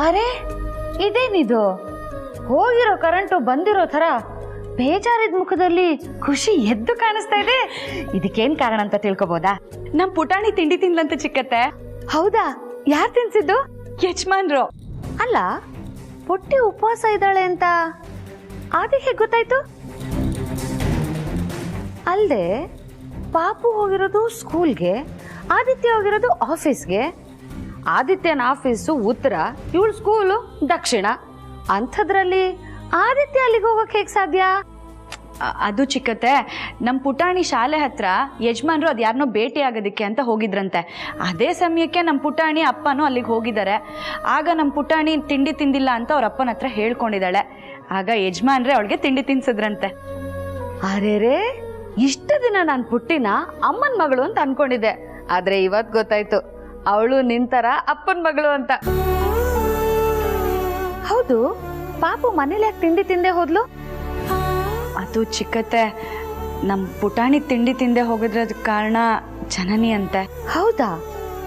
ಅರೆ ಇದೇನಿದು, ಹೋಗಿರೋ ಕರೆಂಟು ಬಂದಿರೋ ತರ ಬೇಜಾರಿದ ಮುಖದಲ್ಲಿ ಖುಷಿ ಎದ್ದು ಕಾಣಿಸ್ತಾ ಇದೆ. ಇದಕ್ಕೇನ್ ಕಾರಣ ಅಂತ ತಿಳ್ಕೊಬೋದಾ? ನಮ್ ಪುಟಾಣಿ ತಿಂಡಿ ತಿನ್ಲಂತ ಚಿಕ್ಕತ್ತೆ. ಹೌದಾ? ಯಾರು ತಿನ್ಸಿದ್ದು? ಯಜಮಾನ್ರು. ಅಲ್ಲ, ಪುಟ್ಟಿ ಉಪವಾಸ ಇದ್ದಾಳೆ ಅಂತ ಅದಕ್ಕೆ ಗೊತ್ತಾಯ್ತು. ಅಲ್ದೆ ಪಾಪು ಹೋಗಿರೋದು ಸ್ಕೂಲ್ಗೆ, ಆದಿತ್ಯ ಹೋಗಿರೋದು ಆಫೀಸ್ಗೆ. ಆದಿತ್ಯನ ಆಫೀಸು ಉತ್ತರ, ಇವಳು ಸ್ಕೂಲು ದಕ್ಷಿಣ. ಅಂಥದ್ರಲ್ಲಿ ಆದಿತ್ಯ ಅಲ್ಲಿಗೆ ಹೋಗಕ್ಕೆ ಹೇಗೆ ಸಾಧ್ಯ? ಅದು ಚಿಕ್ಕತ್ತೆ, ನಮ್ ಪುಟಾಣಿ ಶಾಲೆ ಹತ್ರ ಯಜಮಾನ್ರು ಅದ್ ಯಾರನ್ನೋ ಭೇಟಿ ಆಗೋದಿಕ್ಕೆ ಅಂತ ಹೋಗಿದ್ರಂತೆ. ಅದೇ ಸಮಯಕ್ಕೆ ನಮ್ ಪುಟಾಣಿ ಅಪ್ಪನೂ ಅಲ್ಲಿಗೆ ಹೋಗಿದ್ದಾರೆ. ಆಗ ನಮ್ ಪುಟಾಣಿ ತಿಂಡಿ ತಿಂದಿಲ್ಲ ಅಂತ ಅವ್ರ ಅಪ್ಪನ ಹತ್ರ ಹೇಳ್ಕೊಂಡಿದ್ದಾಳೆ. ಆಗ ಯಜಮಾನ್ರೆ ಅವಳಿಗೆ ತಿಂಡಿ ತಿನ್ಸಿದ್ರಂತೆ. ಅರೆರೇ, ಇಷ್ಟು ದಿನ ನಾನು ಪುಟ್ಟಿನ ಅಮ್ಮನ ಮಗಳು ಅಂತ ಅನ್ಕೊಂಡಿದ್ದೆ. ಆದ್ರೆ ಇವತ್ ಗೊತ್ತಾಯ್ತು, ಅವಳು ನಿಂತರ ಅಪ್ಪನ ಮಗಳು ಅಂತ. ಹೌದು, ಪಾಪು ಮನೇಲಿ ಯಾಕೆ ತಿಂಡಿ ತಿಂದೆ ಹೋದ್ಲು? ಅದು ಚಿಕ್ಕತ್ತೆ, ನಮ್ ಪುಟಾಣಿ ತಿಂಡಿ ತಿಂದೆ ಹೋಗಿದ್ರ ಕಾರಣ ಜನನಿ ಅಂತೆ. ಹೌದಾ?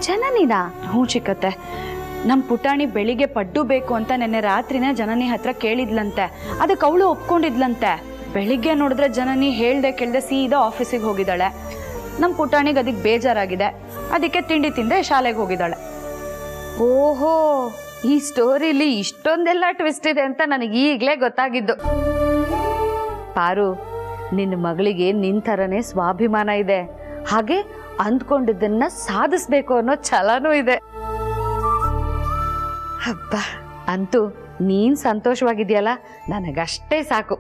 ಜನನಿನಾ? ಹ್ಞೂ ಚಿಕ್ಕತ್ತೆ, ನಮ್ ಪುಟಾಣಿ ಬೆಳಿಗ್ಗೆ ಪಡ್ಡು ಬೇಕು ಅಂತ ನೆನ್ನೆ ರಾತ್ರಿನೇ ಜನನಿ ಹತ್ರ ಕೇಳಿದ್ಲಂತೆ. ಅದಕ್ಕೆ ಅವಳು ಒಪ್ಕೊಂಡಿದ್ಲಂತೆ. ಬೆಳಿಗ್ಗೆ ನೋಡಿದ್ರೆ ಜನನಿ ಹೇಳ್ದೆ ಕೇಳ್ದೆ ಸೀದಾ ಆಫೀಸಿಗೆ ಹೋಗಿದ್ದಾಳೆ. ನಮ್ ಪುಟಾಣಿಗೆ ಅದಕ್ಕೆ ಬೇಜಾರಾಗಿದೆ, ಅದಕ್ಕೆ ತಿಂಡಿ ತಿಂದೆ ಶಾಲೆಗೆ ಹೋಗಿದ್ದಾಳೆ. ಓಹೋ, ಈ ಸ್ಟೋರಿಲಿ ಇಷ್ಟೊಂದೆಲ್ಲ ಟ್ವಿಸ್ಟ್ ಇದೆ ಅಂತ ನನಗೆ ಈಗಲೇ ಗೊತ್ತಾಗಿದ್ದು. ಪಾರು, ನಿನ್ನ ಮಗಳಿಗೆ ನಿನ್ ಥರನೇ ಸ್ವಾಭಿಮಾನ ಇದೆ, ಹಾಗೆ ಅಂದ್ಕೊಂಡಿದ್ದನ್ನ ಸಾಧಿಸ್ಬೇಕು ಅನ್ನೋ ಛಲನೂ ಇದೆ. ಹಬ್ಬ, ಅಂತೂ ನೀನ್ ಸಂತೋಷವಾಗಿದೆಯಲ್ಲ, ನನಗಷ್ಟೇ ಸಾಕು.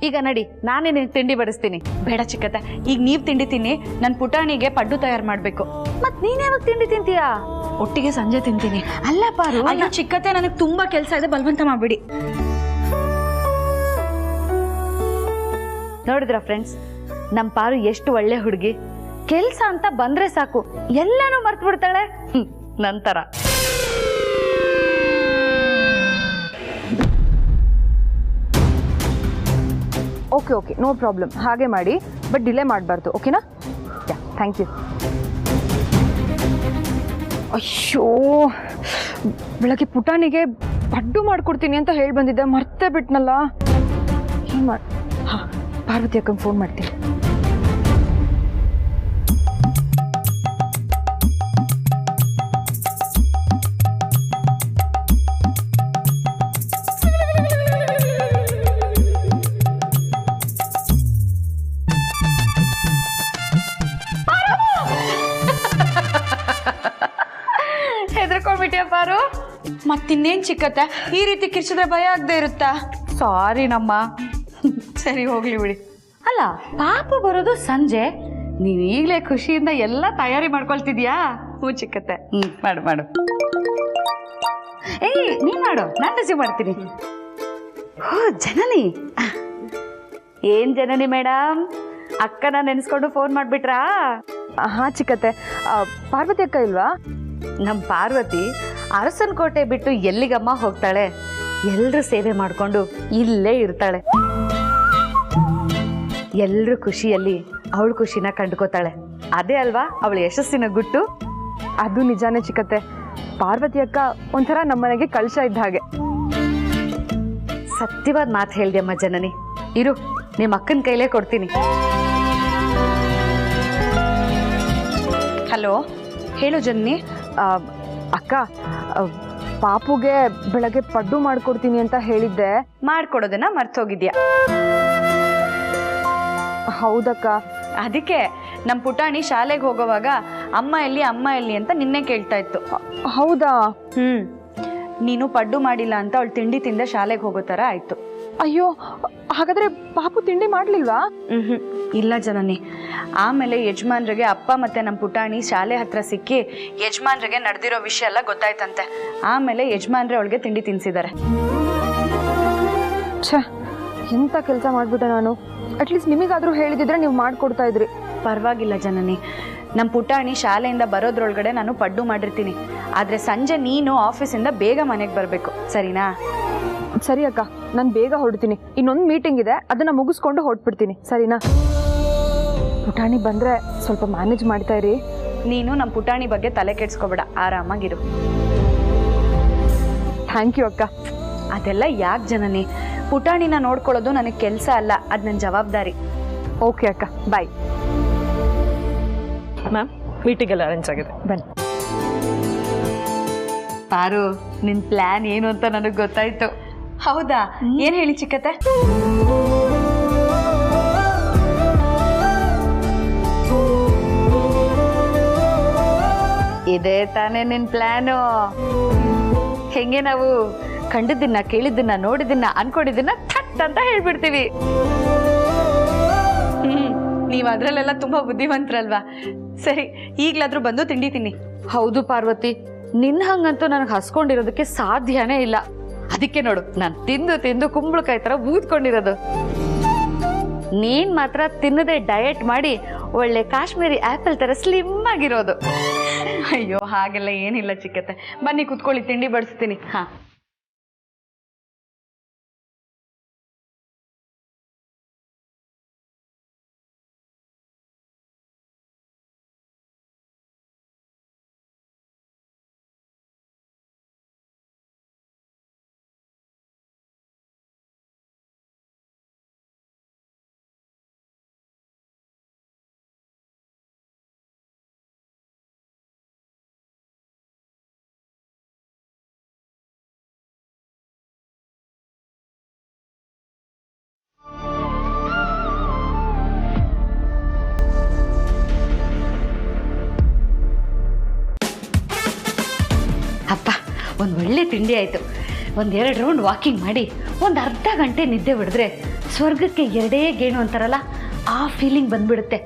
ಈಗ ನಡಿ, ನಾನೇ ನಿನ್ ತಿಂಡಿ ಬಡಿಸ್ತೀನಿ. ಬೇಡ ಚಿಕ್ಕತ್ತೆ, ಈಗ ನೀವ್ ತಿಂಡಿ ತಿನ್ನಿ. ನನ್ ಪುಟಾಣಿಗೆ ಪಡ್ಡು ತಯಾರು ಮಾಡ್ಬೇಕು. ಮತ್ ನೀನ್ ಯಾವಾಗ ತಿಂಡಿ ತಿಂತೀಯಾ? ಒಟ್ಟಿಗೆ ಸಂಜೆ ತಿಂತೀನಿ. ಅಲ್ಲ ಪಾರು, ಅಯ್ಯೋ ಚಿಕ್ಕತ್ತೆ, ನನಗೆ ತುಂಬಾ ಕೆಲಸ ಇದೆ, ಬಲವಂತ ಮಾಡ್ಬಿಡಿ. ನೋಡಿದ್ರ ಫ್ರೆಂಡ್ಸ್, ನಮ್ ಪಾರು ಎಷ್ಟು ಒಳ್ಳೆ ಹುಡುಗಿ. ಕೆಲ್ಸ ಅಂತ ಬಂದ್ರೆ ಸಾಕು ಎಲ್ಲಾನು ಮರ್ತು ಬಿಡ್ತಾಳೆ. ನಂತರ ಓಕೆ ಓಕೆ, ನೋ ಪ್ರಾಬ್ಲಮ್. ಹಾಗೆ ಮಾಡಿ, ಬಟ್ ಡಿಲೇ ಮಾಡಬಾರ್ದು. ಓಕೆನಾ? ಯಾ, ಥ್ಯಾಂಕ್ ಯು. ಅಯ್ಯೋ, ಬೆಳಗ್ಗೆ ಪುಟಾಣಿಗೆ ಪಡ್ಡು ಮಾಡ್ಕೊಡ್ತೀನಿ ಅಂತ ಹೇಳಿ ಬಂದಿದ್ದೆ, ಮರ್ತೇ ಬಿಟ್ನಲ್ಲ. ಏನು ಮಾಡಿ? ಹಾಂ, ಪಾರ್ವತಿ ಅಕ್ಕಂಗೆ ಫೋನ್ ಮಾಡ್ತೀನಿ. ಹೆದರ್ಕೊಂಡ್ಬಿಟ್ಟಿಯ ಪಾರು? ಮತ್ತಿನ್ನೇನ್ ಚಿಕ್ಕತ್ತೆ, ಈ ರೀತಿ ಕಿರ್ಚಿದ್ರೆ ಭಯ ಆಗದೆ ಇರುತ್ತಾ? ಸಾರಿ ನಮ್ಮ. ಸರಿ, ಹೋಗ್ಲಿ ಬಿಡಿ. ಅಲ್ಲ, ಪಾಪು ಬರೋದು ಸಂಜೆ, ನೀವ್ ಈಗಲೇ ಖುಷಿಯಿಂದ ಎಲ್ಲ ತಯಾರಿ ಮಾಡ್ಕೊಳ್ತಿದ್ಯಾ? ಹ್ಞೂ ಚಿಕ್ಕತ್ತೆ. ಮಾಡು ಮಾಡು. ಏಯ್, ನೀನ್ ಮಾಡು, ನಾನು ರಿಸೀವ್ ಮಾಡ್ತೀನಿ. ಓ ಜನನಿ, ಏನ್ ಜನನಿ ಮೇಡಮ್, ಅಕ್ಕನ ನೆನೆಸ್ಕೊಂಡು ಫೋನ್ ಮಾಡ್ಬಿಟ್ರಾ? ಹಾಂ ಚಿಕ್ಕತ್ತೆ, ಪಾರ್ವತಿ ಅಕ್ಕ ಇಲ್ವಾ? ನಮ್ಮ ಪಾರ್ವತಿ ಅರಸನಕೋಟೆ ಬಿಟ್ಟು ಎಲ್ಲಿಗಮ್ಮ ಹೋಗ್ತಾಳೆ? ಎಲ್ರೂ ಸೇವೆ ಮಾಡ್ಕೊಂಡು ಇಲ್ಲೇ ಇರ್ತಾಳೆ. ಎಲ್ರೂ ಖುಷಿಯಲ್ಲಿ ಅವಳು ಖುಷಿನ ಕಂಡುಕೋತಾಳೆ. ಅದೇ ಅಲ್ವಾ ಅವಳ ಯಶಸ್ಸಿನ ಗುಟ್ಟು? ಅದು ನಿಜಾನೇ ಚಿಕ್ಕತ್ತೆ. ಪಾರ್ವತಿ ಅಕ್ಕ ಒಂಥರ ನಮ್ಮನೆಗೆ ಕಳಶ ಇದ್ದ ಹಾಗೆ. ಸತ್ಯವಾದ ಮಾತು ಹೇಳ್ದಮ್ಮ ಜನನಿ. ಇರು, ನಿಮ್ಮ ಅಕ್ಕನ ಕೈಲೇ ಕೊಡ್ತೀನಿ. ಹಲೋ, ಹೇಳು ಜನನಿ. ಅಕ್ಕ, ಪಾಪುಗೆ ಬೆಳಗ್ಗೆ ಪಡ್ಡು ಮಾಡ್ಕೊಡ್ತೀನಿ ಅಂತ ಹೇಳಿದ್ದೆ. ಮಾಡ್ಕೊಡೋದನ್ನ ಮರ್ತೋಗಿದ್ಯಾ? ಹೌದಕ್ಕ. ಅದಕ್ಕೆ ನಮ್ಮ ಪುಟಾಣಿ ಶಾಲೆಗೆ ಹೋಗೋವಾಗ ಅಮ್ಮ ಎಲ್ಲಿ ಅಮ್ಮ ಎಲ್ಲಿ ಅಂತ ನಿನ್ನೆ ಕೇಳ್ತಾ ಇತ್ತು. ಹೌದಾ? ನೀನು ಪಡ್ಡು ಮಾಡಿಲ್ಲ ಅಂತ ಅವಳು ತಿಂಡಿ ತಿಂದ ಶಾಲೆಗೆ ಹೋಗೋ ಥರ ಆಯ್ತು. ಅಯ್ಯೋ, ಹಾಗಾದ್ರೆ ಪಾಪು ತಿಂಡಿ ಮಾಡ್ಲಿಲ್ವಾ? ಇಲ್ಲ ಜನನಿ. ಆಮೇಲೆ ಯಜಮಾನ್ರಿಗೆ ಅಪ್ಪ ಮತ್ತೆ ನಮ್ಮ ಪುಟಾಣಿ ಶಾಲೆ ಹತ್ರ ಸಿಕ್ಕಿ ಯಜಮಾನ್ರಿಗೆ ನಡೆದಿರೋ ವಿಷಯ ಎಲ್ಲ ಗೊತ್ತಾಯ್ತಂತೆ. ಆಮೇಲೆ ಯಜಮಾನ್ರೆ ಅವಳಿಗೆ ತಿಂಡಿ ತಿನ್ಸಿದ್ದಾರೆ. ಛೇ, ಎಂಥ ಕೆಲಸ ಮಾಡ್ಬಿಟ್ಟೆ ನಾನು. ಅಟ್ಲೀಸ್ಟ್ ನಿಮಗಾದ್ರೂ ಹೇಳಿದಿದ್ರೆ ನೀವು ಮಾಡ್ಕೊಡ್ತಾ ಇದ್ರಿ. ಪರವಾಗಿಲ್ಲ ಜನನಿ, ನಮ್ಮ ಪುಟಾಣಿ ಶಾಲೆಯಿಂದ ಬರೋದ್ರೊಳಗಡೆ ನಾನು ಪಡ್ಡು ಮಾಡಿರ್ತೀನಿ. ಆದರೆ ಸಂಜೆ ನೀನು ಆಫೀಸಿಂದ ಬೇಗ ಮನೆಗೆ ಬರಬೇಕು, ಸರಿನಾ? ಸರಿ ಅಕ್ಕ, ನಾನು ಬೇಗ ಹೊರಡ್ತೀನಿ. ಇನ್ನೊಂದು ಮೀಟಿಂಗ್ ಇದೆ, ಅದನ್ನು ಮುಗಿಸ್ಕೊಂಡು ಹೊರಟ್ಬಿಡ್ತೀನಿ, ಸರಿನಾ? ಪುಟಾಣಿ ಬಂದರೆ ಸ್ವಲ್ಪ ಮ್ಯಾನೇಜ್ ಮಾಡ್ತಾ ಇರಿ. ನೀನು ನಮ್ಮ ಪುಟಾಣಿ ಬಗ್ಗೆ ತಲೆ ಕೆಡಿಸ್ಕೋಬೇಡ, ಆರಾಮಾಗಿರು. ಥ್ಯಾಂಕ್ ಯು ಅಕ್ಕ. ಅದೆಲ್ಲ ಯಾಕೆ ಜನನಿ, ಪುಟಾಣಿನ ನೋಡ್ಕೊಳ್ಳೋದು ನನಗೆ ಕೆಲಸ ಅಲ್ಲ, ಅದು ನನ್ನ ಜವಾಬ್ದಾರಿ. ಓಕೆ ಅಕ್ಕ, ಬಾಯ್. ಮ್ಯಾಮ್ ಮೀಟಿಂಗ್ ಎಲ್ಲ ಅರೇಂಜ್ ಆಗಿದೆ, ಬನ್ನಿ. ಪಾರು, ನಿನ್ ಪ್ಲಾನ್ ಏನು ಅಂತ ನನಗೆ ಗೊತ್ತಾಯ್ತು. ಹೌದಾ? ಏನು ಹೇಳಿ ಚಿಕ್ಕತ್ತೆ? ಇದೇ ತಾನೇ ನಿನ್ ಪ್ಲಾನು? ಹೆಂಗೆ ನಾವು ಕಂಡಿದ್ದನ್ನ, ಕೇಳಿದ್ದನ್ನ, ನೋಡಿದ್ದನ್ನ, ಅನ್ಕೊಂಡಿದ್ದನ್ನ ಥಟ್ ಅಂತ ಹೇಳ್ಬಿಡ್ತೀವಿ. ನೀವು ಅದರಲ್ಲೆಲ್ಲ ತುಂಬಾ ಬುದ್ಧಿವಂತರಲ್ವಾ? ಸರಿ, ಈಗಲಾದ್ರೂ ಬಂದು ತಿಂಡಿ ತಿನ್ನಿ. ಹೌದು ಪಾರ್ವತಿ, ನಿನ್ನ ಹಂಗಂತೂ ನನಗೆ ಹಸ್ಕೊಂಡಿರೋದಕ್ಕೆ ಸಾಧ್ಯನೇ ಇಲ್ಲ. ಅದಕ್ಕೆ ನೋಡು, ನಾನು ತಿಂದು ತಿಂದು ಕುಂಬಳಕಾಯಿ ತರ ಊದ್ಕೊಂಡಿರೋದು. ನೀನ್ ಮಾತ್ರ ತಿನ್ನದೆ ಡಯಟ್ ಮಾಡಿ ಒಳ್ಳೆ ಕಾಶ್ಮೀರಿ ಆಪಲ್ ತರ ಸ್ಲಿಮ್ ಆಗಿರೋದು. ಅಯ್ಯೋ, ಹಾಗೆಲ್ಲ ಏನಿಲ್ಲ ಚಿಕ್ಕತ್ತೆ. ಬನ್ನಿ ಕುತ್ಕೊಳ್ಳಿ, ತಿಂಡಿ ಬಡಿಸ್ತೀನಿ. ಹಾ, ಅಪ್ಪ, ಒಂದು ಒಳ್ಳೆ ತಿಂಡಿ ಆಯಿತು. ಒಂದೆರಡು ರೌಂಡ್ ವಾಕಿಂಗ್ ಮಾಡಿ ಒಂದು ಅರ್ಧ ಗಂಟೆ ನಿದ್ದೆ ಬಿಡಿದ್ರೆ ಸ್ವರ್ಗಕ್ಕೆ ಎರಡೇ ಗೇಣು ಅಂತಾರಲ್ಲ, ಆ ಫೀಲಿಂಗ್ ಬಂದ್ಬಿಡುತ್ತೆ.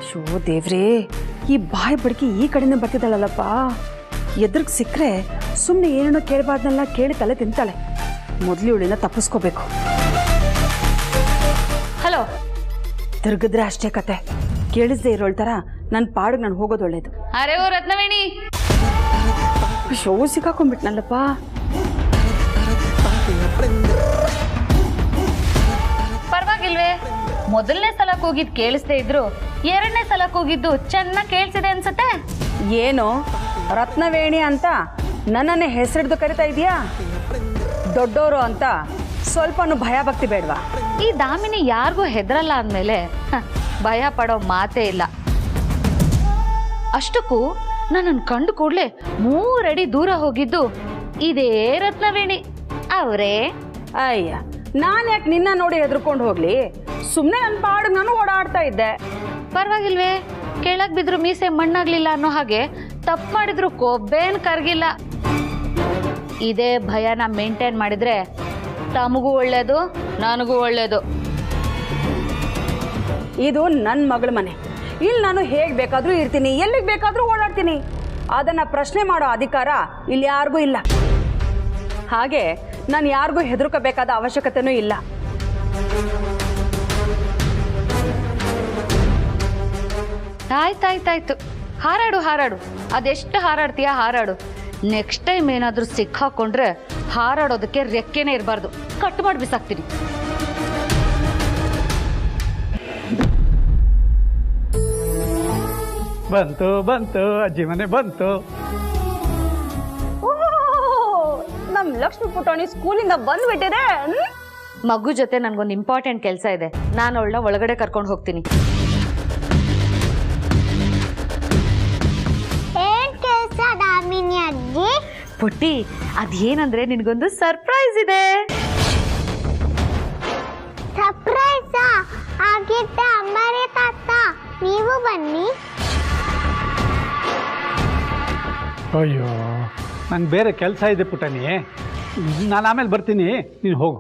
ಶೋ ದೇವ್ರೇ, ಈ ಬಾಯಿ ಬಡ್ಕಿ ಈ ಕಡೆನೇ ಬರ್ತಿದ್ದಾಳಲ್ಲಪ್ಪ. ಎದುರಿಗೆ ಸಿಕ್ಕರೆ ಸುಮ್ಮನೆ ಏನೇನೋ ಕೇಳಬಾರ್ದನ್ನೆಲ್ಲ ಕೇಳಿ ತಲೆ ತಿಂತಾಳೆ. ಮೊದಲು ಇವಳಿನ ತಪ್ಪಿಸ್ಕೋಬೇಕು. ಹಲೋ, ತಿರ್ಗಿದ್ರೆ ಅಷ್ಟೇ ಕತೆ. ಕೇಳಿಸ್ದೆ ಇರೋಳ್ ಥರ ನನ್ನ ಪಾಡಿಗೆ ನಾನು ಹೋಗೋದು ಒಳ್ಳೇದು. ಅರೆ ಓ ರತ್ನವೇಣಿ, ಶೋ ಸಿಕ್ಕಾಕೊಂಡ್ಬಿಟ್ನಲ್ಲಪ್ಪ. ಪರವಾಗಿಲ್ವೇ? ಮೊದಲನೇ ಸಲ ಕೂಗಿದ್ ಕೇಳಿಸ್ದೇ ಇದ್ರು ಎರಡನೇ ಸಲ ಕೂಗಿದ್ದು ಚೆನ್ನಾಗಿ ಕೇಳಿಸಿದೆ ಅನ್ಸತ್ತೆ. ಏನು ರತ್ನವೇಣಿ ಅಂತ ನನ್ನನ್ನೇ ಹೆಸರಿಡ್ದು ಕರಿತಾ ಇದೀಯಾ? ದೊಡ್ಡೋರು ಅಂತ ಸ್ವಲ್ಪನೂ ಭಯ ಭಕ್ತಿ ಬೇಡವಾ? ಈ ದಾಮಿನಿ ಯಾರಿಗೂ ಹೆದರಲ್ಲ ಅಂದಮೇಲೆ ಭಯ ಪಡೋ ಮಾತೇ ಇಲ್ಲ. ಅಷ್ಟಕ್ಕೂ ನನ್ನನ್ನು ಕಂಡು ಕೂಡಲೇ 3 ಅಡಿ ದೂರ ಹೋಗಿದ್ದು ಇದೇ ರತ್ನವೇಣಿ ಅವರೇ. ಅಯ್ಯ, ನಾನು ಯಾಕೆ ನಿನ್ನ ನೋಡಿ ಹೆದರ್ಕೊಂಡು ಹೋಗ್ಲಿ? ಸುಮ್ಮನೆ ನನ್ನ ಪಾಡಿಗೆ ನಾನು ಓಡಾಡ್ತಾ ಇದ್ದೆ. ಪರವಾಗಿಲ್ವೇ? ಕೆಳಗ್ ಬಿದ್ರು ಮೀಸೆ ಮಣ್ಣಾಗ್ಲಿಲ್ಲ ಅನ್ನೋ ಹಾಗೆ ತಪ್ಪು ಮಾಡಿದ್ರು ಕೊಬ್ಬೇನ್ ಕರ್ಗಿಲ್ಲ. ಇದೇ ಭಯನ ಮೇಂಟೈನ್ ಮಾಡಿದ್ರೆ ತಮಗೂ ಒಳ್ಳೇದು, ನನಗೂ ಒಳ್ಳೇದು. ಇದು ನನ್ನ ಮಗಳ ಮನೆ. ಇಲ್ಲಿ ನಾನು ಹೇಗೆ ಬೇಕಾದರೂ ಇರ್ತೀನಿ, ಎಲ್ಲಿಗೆ ಬೇಕಾದರೂ ಓಡಾಡ್ತೀನಿ. ಅದನ್ನು ಪ್ರಶ್ನೆ ಮಾಡೋ ಅಧಿಕಾರ ಇಲ್ಲಿ ಯಾರಿಗೂ ಇಲ್ಲ. ಹಾಗೆ ನಾನು ಯಾರಿಗೂ ಹೆದರ್ಕೋಬೇಕಾದ ಅವಶ್ಯಕತೆನೂ ಇಲ್ಲ. ಆಯ್ತಾಯ್ತಾಯ್ತು, ಹಾರಾಡು ಹಾರಾಡು. ಅದೆಷ್ಟು ಹಾರಾಡ್ತೀಯಾ ಹಾರಾಡು. ನೆಕ್ಸ್ಟ್ ಟೈಮ್ ಏನಾದರೂ ಸಿಕ್ಕಾಕೊಂಡ್ರೆ ಹಾರಾಡೋದಕ್ಕೆ ರೆಕ್ಕೆನೇ ಇರಬಾರ್ದು, ಕಟ್ ಮಾಡಿ ಬಿಸಾಕ್ತೀನಿ. ಬಂತು ಬಂತು, ಅಜ್ಜಿ ಮನೆ ಬಂತು. ನಮ್ಮ ಲಕ್ಷ್ಮಿ ಪುಟಾಣಿ ಸ್ಕೂಲಿಂದ ಬಂದ್ಬಿಟ್ಟಿದೆ. ಮಗು ಜೊತೆ ನನಗೊಂದು ಇಂಪಾರ್ಟೆಂಟ್ ಕೆಲಸ ಇದೆ. ನಾನು ಅವಳನ್ನ ಒಳಗಡೆ ಕರ್ಕೊಂಡು ಹೋಗ್ತೀನಿ. ಏನ್ ಕೆಲಸ ದಾಮಿನಿ ಅಜ್ಜಿ? ಪುಟ್ಟಿ, ಅದೇನಂದ್ರೆ ನಿನಗೊಂದು ಸರ್ಪ್ರೈಸ್ ಇದೆ. ಸರ್ಪ್ರೈಸ್ ಆಗಿದ್ದ ಅಮ್ಮರೇ ತಾತ, ನೀವು ಬನ್ನಿ. ಅಯ್ಯೋ, ನಂಗೆ ಬೇರೆ ಕೆಲಸ ಇದೆ ಪುಟಾಣಿ, ನಾನು ಆಮೇಲೆ ಬರ್ತೀನಿ, ನೀನು ಹೋಗು.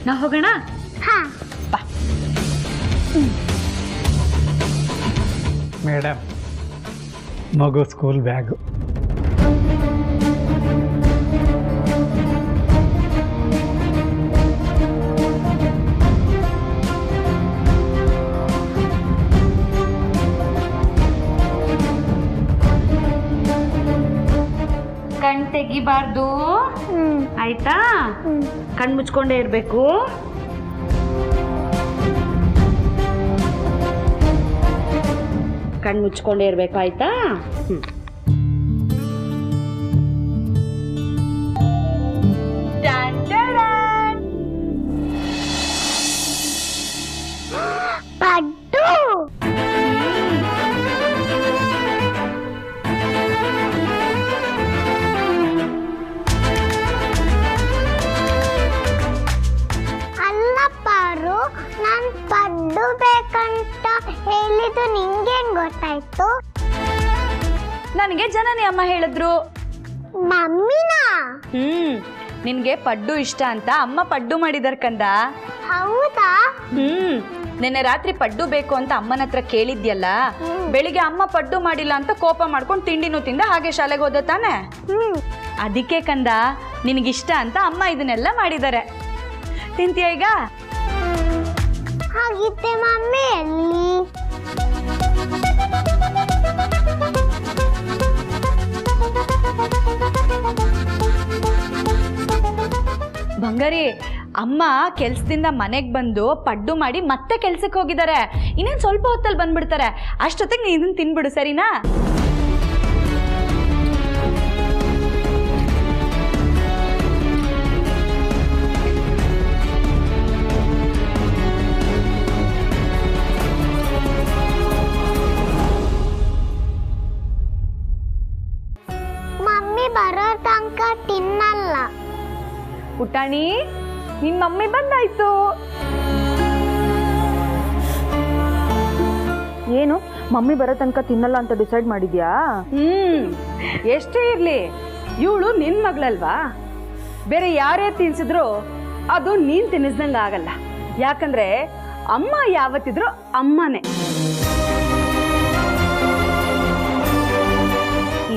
ನಾ ಹೋಗೋಣ? ಹಾ, ಮೇಡಮ್, ಮಗು ಸ್ಕೂಲ್ ಬ್ಯಾಗು. ಕಣ್ ತೆಗಿಬಾರ್ದು, ಆಯ್ತಾ? ಕಣ್ ಮುಚ್ಕೊಂಡೇ ಇರ್ಬೇಕು. ಕಣ್ಣು ಮುಚ್ಕೊಂಡೇ ಇರ್ಬೇಕು, ಆಯ್ತಾ? ಪಡ್ಡು ಅಲ್ಲ ಪಾರು, ನಾನ್ ಪಡ್ಡು ಬೇಕಂತ ಹೇಳಿದ್ದು ನಿಂಗೇನ್ ಗೊತ್ತಾಯ್ತು? ನನಗೆ ಜನನಿ ಅಮ್ಮ ಹೇಳಿದ್ರು. ಮಮ್ಮಿನಾ? ನಿನ್ಗೆ ಪಡ್ಡು ಇಷ್ಟ ಅಂತ ಅಮ್ಮ ಪಡ್ಡು ಮಾಡಿದಾರ್ ಕಂದ. ಹೌದಾ? ನಿನ್ನೆ ರಾತ್ರಿ ಪಡ್ಡು ಬೇಕು ಅಂತ ಅಮ್ಮನ ಹತ್ರ ಕೇಳಿದ್ಯಲ್ಲ, ಬೆಳಿಗ್ಗೆ ಅಮ್ಮ ಪಡ್ಡು ಮಾಡಿಲ್ಲ ಅಂತ ಕೋಪ ಮಾಡ್ಕೊಂಡು ತಿಂಡಿನೂ ತಿಂದ ಹಾಗೆ ಶಾಲೆಗೆ ಹೋದ ತಾನೆ. ಅದಕ್ಕೆ ಕಂದ, ನಿನಗಿಷ್ಟ ಅಂತ ಅಮ್ಮ ಇದನ್ನೆಲ್ಲ ಮಾಡಿದ್ದಾರೆ. ತಿಂತೀಯ ಈಗ? ಹಾಗಿದ್ದೆ ಮಮ್ಮಿ ಎಲ್ಲಿ? ಬಂಗಾರಿ, ಅಮ್ಮ ಕೆಲ್ಸದಿಂದ ಮನೆಗೆ ಬಂದು ಪಡ್ಡು ಮಾಡಿ ಮತ್ತೆ ಕೆಲ್ಸಕ್ಕೆ ಹೋಗಿದ್ದಾರೆ. ಇನ್ನೇನು ಸ್ವಲ್ಪ ಹೊತ್ತಲ್ಲಿ ಬಂದ್ಬಿಡ್ತಾರೆ. ಅಷ್ಟೊತ್ತಿಗೆ ನೀನು ಇದನ್ನ ತಿನ್ಬಿಡು, ಸರಿನಾ? ಮಮ್ಮಿ ಬರೋ ತನಕ ತಿನ್ನಲ್ಲ. ಪುಟಾಣಿ, ನಿನ್ ಮಮ್ಮಿ ಬಂದಾಯ್ತು. ಏನು ಮಮ್ಮಿ ಬರೋ ತನಕ ತಿನ್ನಲ್ಲ ಅಂತ ಡಿಸೈಡ್ ಮಾಡಿದ್ಯಾ? ಎಷ್ಟೇ ಇರ್ಲಿ, ಇವಳು ನಿನ್ ಮಗಳಲ್ವಾ? ಬೇರೆ ಯಾರೇ ತಿನ್ಸಿದ್ರು ಅದು ನೀನ್ ತಿನ್ನಿಸ್ದಂಗ ಆಗಲ್ಲ. ಯಾಕಂದ್ರೆ ಅಮ್ಮ ಯಾವತ್ತಿದ್ರು ಅಮ್ಮನೇ.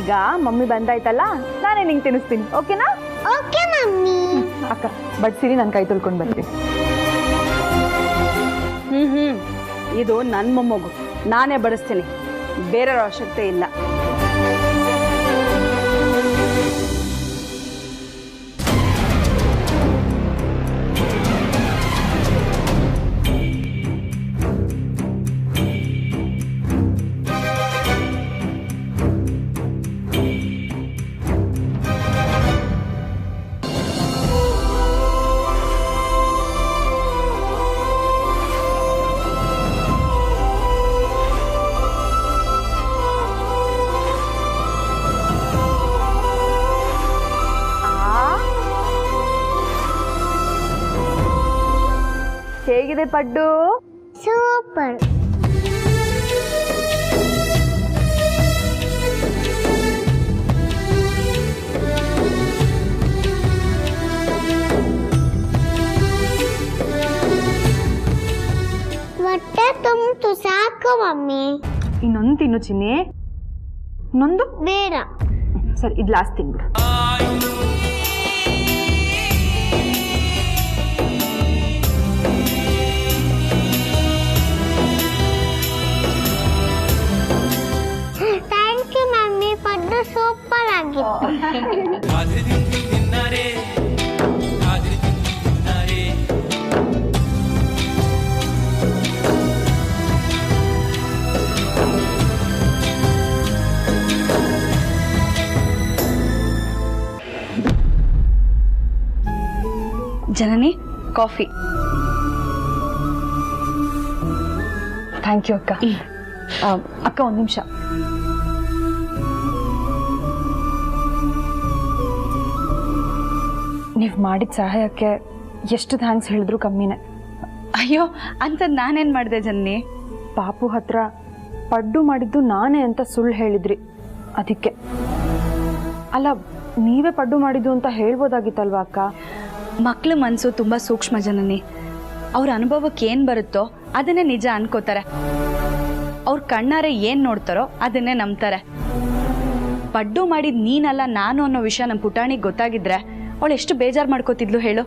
ಈಗ ಮಮ್ಮಿ ಬಂದಾಯ್ತಲ್ಲ, ನಾನೇ ನಿಂಗೆ ತಿನ್ನಿಸ್ತೀನಿ, ಓಕೆನಾ? Okay mummy. ಅಕ್ಕ ಬಡ್ಸಿರಿ, ನಾನು ಕೈ ತೊಳ್ಕೊಂಡು ಬರ್ತೀನಿ. ಇದು ನನ್ನ ಮೊಮ್ಮಗು, ನಾನೇ ಬಡಿಸ್ತೀನಿ, ಬೇರೆಯವ್ರ ಅವಶ್ಯಕತೆ ಇಲ್ಲ. ಹೇಗಿದೆ ಪಡ್ಡು? ಸೂಪರ್. ಹೊಟ್ಟೆ ತುಂಬಿತು, ಸಾಕು ಮಮ್ಮಿ. ಇನ್ನೊಂದು ತಿನ್ನು ಚಿನ್ನಿ. ಇನ್ನೊಂದು ಬೇಡ. ಸರಿ, ಇದು ಲಾಸ್ಟ್ ತಿನ್ಬಿಡು. Thank you mummy, paddu super ಆಗಿತ್ತು. ಜನನಿ, ಕಾಫಿ. ಥ್ಯಾಂಕ್ ಯು ಅಕ್ಕ. ಅಕ್ಕ ಒಂದು ನಿಮಿಷ. ನೀವು ಮಾಡಿದ ಸಹಾಯಕ್ಕೆ ಎಷ್ಟು ಥ್ಯಾಂಕ್ಸ್ ಹೇಳಿದ್ರು ಕಮ್ಮಿನೇ. ಅಯ್ಯೋ, ಅಂಥದ್ದು ನಾನೇನು ಮಾಡಿದೆ ಜನನಿ? ಪಾಪು ಹತ್ರ ಪಡ್ಡು ಮಾಡಿದ್ದು ನಾನೇ ಅಂತ ಸುಳ್ಳು ಹೇಳಿದ್ರಿ, ಅದಕ್ಕೆ. ಅಲ್ಲ, ನೀವೇ ಪಡ್ಡು ಮಾಡಿದ್ದು ಅಂತ ಹೇಳ್ಬೋದಾಗಿತ್ತಲ್ವಾ ಅಕ್ಕ? ಮಕ್ಳ ಮನಸ್ಸು ತುಂಬ ಸೂಕ್ಷ್ಮ ಜನನಿ. ಅವ್ರ ಅನುಭವಕ್ಕೆ ಏನು ಬರುತ್ತೋ ಅದನ್ನೇ ನಿಜ ಅನ್ಕೋತಾರೆ. ಅವ್ರ ಕಣ್ಣಾರೆ ಏನು ನೋಡ್ತಾರೋ ಅದನ್ನೇ ನಂಬ್ತಾರೆ. ಪಡ್ಡು ಮಾಡಿದ ನೀನಲ್ಲ ನಾನು ಅನ್ನೋ ವಿಷಯ ನಮ್ಮ ಪುಟಾಣಿಗೆ ಗೊತ್ತಾಗಿದ್ರೆ ಅವಳು ಎಷ್ಟು ಬೇಜಾರು ಮಾಡ್ಕೋತಿದ್ಲು ಹೇಳು.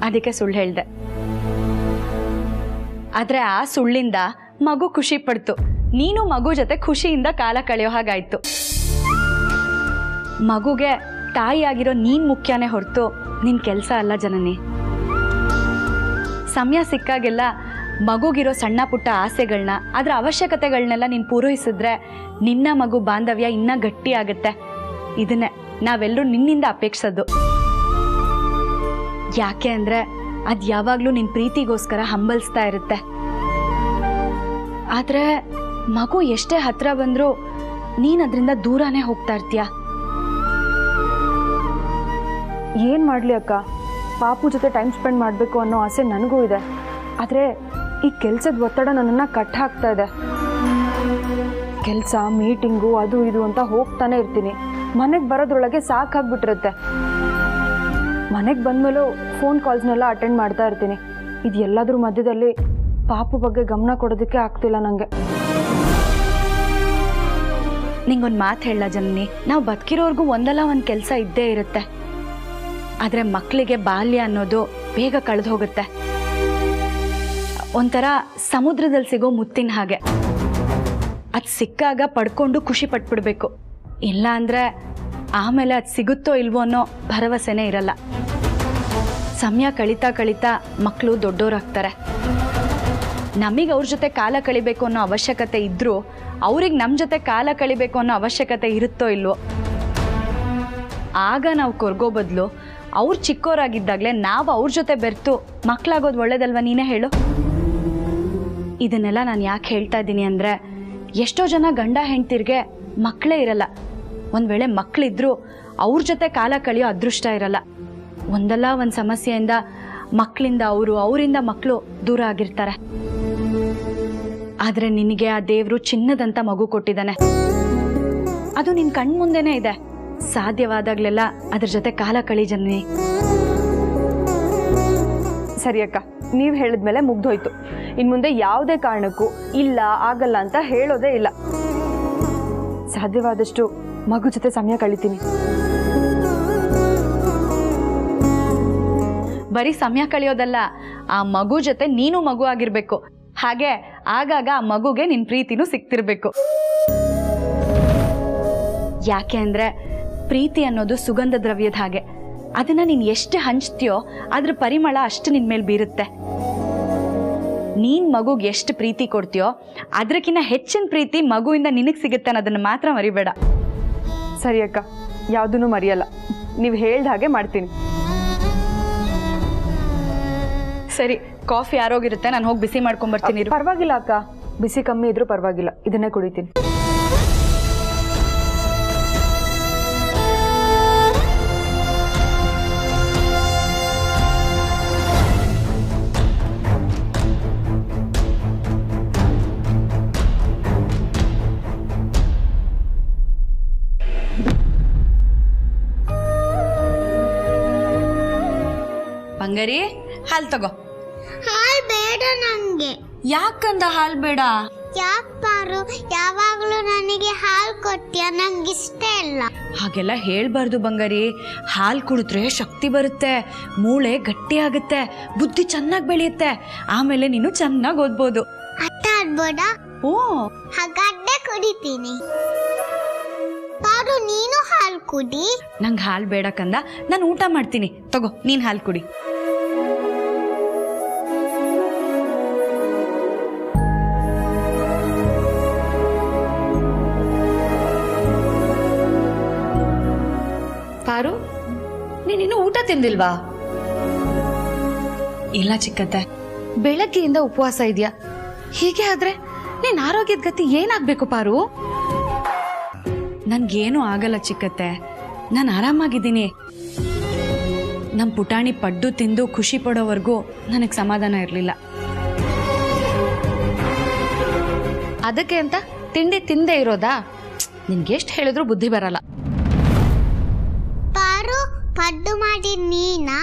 ಅದಕ್ಕೆ ಸುಳ್ಳು ಹೇಳ್ದೆ. ಆದರೆ ಆ ಸುಳ್ಳಿಂದ ಮಗು ಖುಷಿ ಪಡ್ತು. ನೀನು ಮಗು ಜೊತೆ ಖುಷಿಯಿಂದ ಕಾಲ ಕಳೆಯೋ ಹಾಗಾಯ್ತು. ಮಗುಗೆ ತಾಯಿಯಾಗಿರೋ ನೀನು ಮುಖ್ಯನೇ ಹೊರತು ನಿನ್ನ ಕೆಲಸ ಅಲ್ಲ ಜನನಿ. ಸಮಯ ಸಿಕ್ಕಾಗೆಲ್ಲ ಮಗುಗಿರೋ ಸಣ್ಣ ಪುಟ್ಟ ಆಸೆಗಳನ್ನ ಅದರ ಅವಶ್ಯಕತೆಗಳನ್ನೆಲ್ಲ ನೀನು ಪೂರೈಸಿದ್ರೆ ನಿನ್ನ ಮಗು ಬಾಂಧವ್ಯ ಇನ್ನೂ ಗಟ್ಟಿ ಆಗುತ್ತೆ. ಇದನ್ನೇ ನಾವೆಲ್ಲರೂ ನಿನ್ನಿಂದ ಅಪೇಕ್ಷಿಸೋದು. ಯಾಕೆ ಅಂದರೆ ಅದು ಯಾವಾಗಲೂ ನಿನ್ನ ಪ್ರೀತಿಗೋಸ್ಕರ ಹಂಬಲಿಸ್ತಾ ಇರುತ್ತೆ. ಆದರೆ ಮಗು ಎಷ್ಟೇ ಹತ್ರ ಬಂದರೂ ನೀನು ಅದರಿಂದ ದೂರನೇ ಹೋಗ್ತಾ ಇರ್ತೀಯ. ಏನು ಮಾಡಲಿ ಅಕ್ಕ, ಪಾಪು ಜೊತೆ ಟೈಮ್ ಸ್ಪೆಂಡ್ ಮಾಡಬೇಕು ಅನ್ನೋ ಆಸೆ ನನಗೂ ಇದೆ. ಆದರೆ ಈ ಕೆಲಸದ ಒತ್ತಡ ನನ್ನನ್ನು ಕಟ್ ಹಾಕ್ತಾ ಇದೆ. ಕೆಲಸ, ಮೀಟಿಂಗು, ಅದು ಇದು ಅಂತ ಹೋಗ್ತಾನೆ ಇರ್ತೀನಿ. ಮನೆಗೆ ಬರೋದ್ರೊಳಗೆ ಸಾಕಾಗ್ಬಿಟ್ಟಿರುತ್ತೆ. ಮನೆಗೆ ಬಂದಮೇಲೂ ಫೋನ್ ಕಾಲ್ಸ್ನೆಲ್ಲ ಅಟೆಂಡ್ ಮಾಡ್ತಾ ಇರ್ತೀನಿ. ಇದು ಎಲ್ಲದ್ರ ಮಧ್ಯದಲ್ಲಿ ಪಾಪು ಬಗ್ಗೆ ಗಮನ ಕೊಡೋದಕ್ಕೆ ಆಗ್ತಿಲ್ಲ ನನಗೆ. ನಿಂಗೊಂದು ಮಾತು ಹೇಳ ಜನನಿ, ನಾವು ಬದುಕಿರೋರ್ಗೂ ಒಂದಲ್ಲ ಒಂದು ಕೆಲಸ ಇದ್ದೇ ಇರುತ್ತೆ. ಆದರೆ ಮಕ್ಕಳಿಗೆ ಬಾಲ್ಯ ಅನ್ನೋದು ಬೇಗ ಕಳೆದು ಹೋಗುತ್ತೆ. ಒಂಥರ ಸಮುದ್ರದಲ್ಲಿ ಸಿಗೋ ಮುತ್ತಿನ ಹಾಗೆ. ಅದು ಸಿಕ್ಕಾಗ ಪಡ್ಕೊಂಡು ಖುಷಿ ಪಟ್ಬಿಡ್ಬೇಕು. ಇಲ್ಲ ಅಂದರೆ ಆಮೇಲೆ ಅದು ಸಿಗುತ್ತೋ ಇಲ್ವೋ ಅನ್ನೋ ಭರವಸೆನೇ ಇರಲ್ಲ. ಸಮಯ ಕಳೀತಾ ಕಳೀತಾ ಮಕ್ಕಳು ದೊಡ್ಡೋರಾಗ್ತಾರೆ. ನಮಗೆ ಅವ್ರ ಜೊತೆ ಕಾಲ ಕಳಿಬೇಕು ಅನ್ನೋ ಅವಶ್ಯಕತೆ ಇದ್ದರೂ ಅವ್ರಿಗೆ ನಮ್ಮ ಜೊತೆ ಕಾಲ ಕಳಿಬೇಕು ಅನ್ನೋ ಅವಶ್ಯಕತೆ ಇರುತ್ತೋ ಇಲ್ವೋ. ಆಗ ನಾವು ಕೊರ್ಗೋ ಬದಲು ಅವ್ರು ಚಿಕ್ಕೋರಾಗಿದ್ದಾಗಲೇ ನಾವು ಅವ್ರ ಜೊತೆ ಬೆರೆತು ಮಕ್ಕಳಾಗೋದು ಒಳ್ಳೇದಲ್ವ, ನೀನೇ ಹೇಳು. ಇದನ್ನೆಲ್ಲ ನಾನು ಯಾಕೆ ಹೇಳ್ತಾ ಇದ್ದೀನಿ ಅಂದರೆ, ಎಷ್ಟೋ ಜನ ಗಂಡ ಹೆಂಡ್ತಿರ್ಗೆ ಮಕ್ಕಳೇ ಇರಲ್ಲ. ಒಂದು ವೇಳೆ ಮಕ್ಕಳಿದ್ರೂ ಅವ್ರ ಜೊತೆ ಕಾಲ ಕಳೆಯೋ ಅದೃಷ್ಟ ಇರಲ್ಲ. ಒಂದಲ್ಲ ಒಂದು ಸಮಸ್ಯೆಯಿಂದ ಮಕ್ಕಳಿಂದ ಅವರಿಂದ ಮಕ್ಕಳು ದೂರ ಆಗಿರ್ತಾರೆ. ಆದರೆ ನಿನಗೆ ಆ ದೇವರು ಚಿನ್ನದಂತ ಮಗು ಕೊಟ್ಟಿದ್ದಾನೆ. ಅದು ನಿನ್ನ ಕಣ್ಮುಂದೆನೇ ಇದೆ. ಸಾಧ್ಯವಾದಾಗಲೆಲ್ಲ ಅದ್ರ ಜೊತೆ ಕಾಲ ಕಳಿ ಜನನಿ. ಸರಿ ಅಕ್ಕ, ನೀವು ಹೇಳಿದ್ಮೇಲೆ ಮುಗ್ದೋಯ್ತು. ಇನ್ನು ಮುಂದೆ ಯಾವುದೇ ಕಾರಣಕ್ಕೂ ಇಲ್ಲ, ಆಗಲ್ಲ ಅಂತ ಹೇಳೋದೇ ಇಲ್ಲ. ಸಾಧ್ಯವಾದಷ್ಟು ಮಗು ಜೊತೆ ಸಮಯ ಕಳಿತೀನಿ. ಬರೀ ಸಮಯ ಕಳೆಯೋದಲ್ಲ, ಆ ಮಗು ಜೊತೆ ನೀನು ಮಗು ಆಗಿರ್ಬೇಕು. ಹಾಗೆ ಆಗಾಗ ಆ ಮಗುಗೆ ನಿನ್ನ ಪ್ರೀತಿನೂ ಸಿಗ್ತಿರ್ಬೇಕು. ಯಾಕೆ ಅಂದರೆ ಪ್ರೀತಿ ಅನ್ನೋದು ಸುಗಂಧ ದ್ರವ್ಯದ ಹಾಗೆ. ಅದನ್ನು ನೀನು ಎಷ್ಟು ಹಂಚ್ತೀಯೋ ಅದ್ರ ಪರಿಮಳ ಅಷ್ಟು ನಿನ್ನ ಮೇಲೆ ಬೀರುತ್ತೆ. ನೀನು ಮಗುಗೆ ಎಷ್ಟು ಪ್ರೀತಿ ಕೊಡ್ತೀಯೋ ಅದಕ್ಕಿಂತ ಹೆಚ್ಚಿನ ಪ್ರೀತಿ ಮಗುವಿಂದ ನಿನಗೆ ಸಿಗುತ್ತೆ ಅನ್ನೋದನ್ನು ಮಾತ್ರ ಮರಿಬೇಡ. ಸರಿ ಅಕ್ಕ, ಯಾವುದೂ ಮರೆಯಲ್ಲ. ನೀವು ಹೇಳ್ದ ಹಾಗೆ ಮಾಡ್ತೀನಿ. ಸರಿ, ಕಾಫಿ ಆರೋಗಿರುತ್ತೆ, ನಾನು ಹೋಗಿ ಬಿಸಿ ಮಾಡ್ಕೊಂಬರ್ತೀನಿ. ಪರವಾಗಿಲ್ಲ ಅಕ್ಕ, ಬಿಸಿ ಕಮ್ಮಿ ಇದ್ರೂ ಪರವಾಗಿಲ್ಲ, ಇದನ್ನೇ ಕುಡಿತೀನಿ. ಬಂಗಾರಿ, ಹಾಲು ತಗೋ. ಹಾಲ್ ಬೇಡ ನಂಗೆ. ಯಾಕಂದ ಹಾಲು ಬೇಡ? ಯಾಕೆ ಪಾರು, ಯಾವಾಗ್ಲೂ ನನಗೆ ಹಾಲ್ ಕೊಡ್ತೀಯ? ನಂಗೆ ಇಷ್ಟ ಇಲ್ಲ. ಹಾಗೆಲ್ಲ ಹೇಳ್ಬಾರ್ದು ಬಂಗಾರಿ. ಹಾಲು ಕುಡಿದ್ರೆ ಶಕ್ತಿ ಬರುತ್ತೆ, ಮೂಳೆ ಗಟ್ಟಿ ಆಗುತ್ತೆ, ಬುದ್ಧಿ ಚೆನ್ನಾಗಿ ಬೆಳೆಯುತ್ತೆ, ಆಮೇಲೆ ನೀನು ಚೆನ್ನಾಗಿ ಓದ್ಬೋದು. ಆಟ ಆಡ್ಬೋದ? ಓ, ಹಾಗಾದ್ರೆ ಕುಡಿತೀನಿ. ಪಾರು, ನೀನು ಹಾಲು ಕುಡಿ. ನಂಗೆ ಹಾಲು ಬೇಡ ಕಂದ, ನಾನು ಊಟ ಮಾಡ್ತೀನಿ. ತಗೋ, ನೀನು ಹಾಲು ಕುಡಿ. ಪಾರು, ನೀನಿನ್ನೂ ಊಟ ತಿಂದಿಲ್ವಾ? ಇಲ್ಲ ಚಿಕ್ಕತ್ತೆ. ಬೆಳಗ್ಗೆಯಿಂದ ಉಪವಾಸ ಇದೆಯಾ? ಹೀಗೆ ಆದ್ರೆ ನಿನ್ನ ಆರೋಗ್ಯದ ಗತಿ ಏನಾಗಬೇಕು ಪಾರು? ನನ್ಗೇನು ಆಗಲ್ಲ ಚಿಕ್ಕತ್ತೆ, ನಾನು ಆರಾಮಾಗಿದ್ದೀನಿ. ನಮ್ಮ ಪುಟಾಣಿ ಪಡ್ಡು ತಿಂದು ಖುಷಿ ಪಡೋವರೆಗೂ ನನಗೆ ಸಮಾಧಾನ ಇರಲಿಲ್ಲ. ಅದಕ್ಕೆ ಅಂತ ತಿಂಡಿ ತಿಂದೇ ಇರೋದಾ? ನಿನ್ಗೆ ಎಷ್ಟು ಹೇಳಿದ್ರು ಬುದ್ಧಿ ಬರಲ್ಲ. ಪಾರು, ಪಡ್ಡು ಮಾಡಿ ನೀನಾ?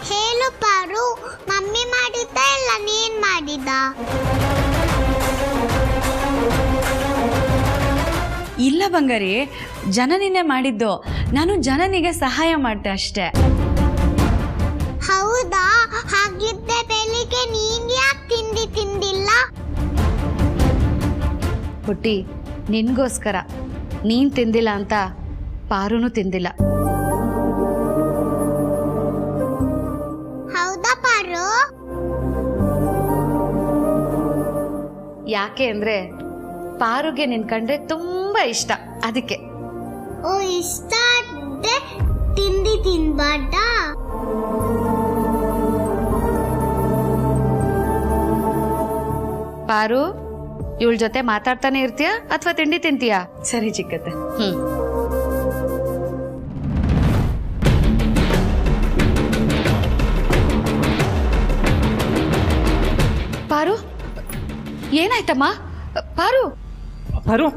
ಹೇಳು ಪಾರು, ಮಮ್ಮಿ ಮಾಡಿದ್ದ ಇಲ್ಲ ನೀನ್ ಮಾಡಿದ? ಇಲ್ಲ ಬಂಗಾರಿ, ಜನನಿನೇ ಮಾಡಿದ್ದು. ನಾನು ಜನನಿಗೆ ಸಹಾಯ ಮಾಡ್ದೆ ಅಷ್ಟೇ. ಹೌದಾ? ಹಾಗಿದ್ದೆ ಬೆಳಿಗ್ಗೆ ನೀನ್ ಯಾಕೆ ತಿಂಡಿ ತಿಂದಿಲ್ಲ? ಹುಟ್ಟಿ, ನಿನ್ಗೋಸ್ಕರ ನೀನ್ ತಿಂದಿಲ್ಲ ಅಂತ ಪಾರುನು ತಿಂದಿಲ್ಲ. ಹೌದಾ ಪಾರು? ಯಾಕೆ ಅಂದ್ರೆ ಪಾರುಗೆ ನಿನ್ ಕಂಡ್ರೆ ತುಂಬಾ ಇಷ್ಟ, ಅದಕ್ಕೆ. ಓ, ಇಷ್ಟ ಆದ್ರೆ ತಿಂಡಿ ತಿನ್ಬಾರ್ದಾ? ಪಾರು, ಇವಳ ಜೊತೆ ಮಾತಾಡ್ತಾನೆ ಇರ್ತೀಯಾ ಅಥವಾ ತಿಂಡಿ ತಿಂತೀಯಾ? ಸರಿ ಚಿಕ್ಕತ್ತೆ. ಪಾರು, ಏನಾಯ್ತಮ್ಮ? ಪಾರು ಪಾರು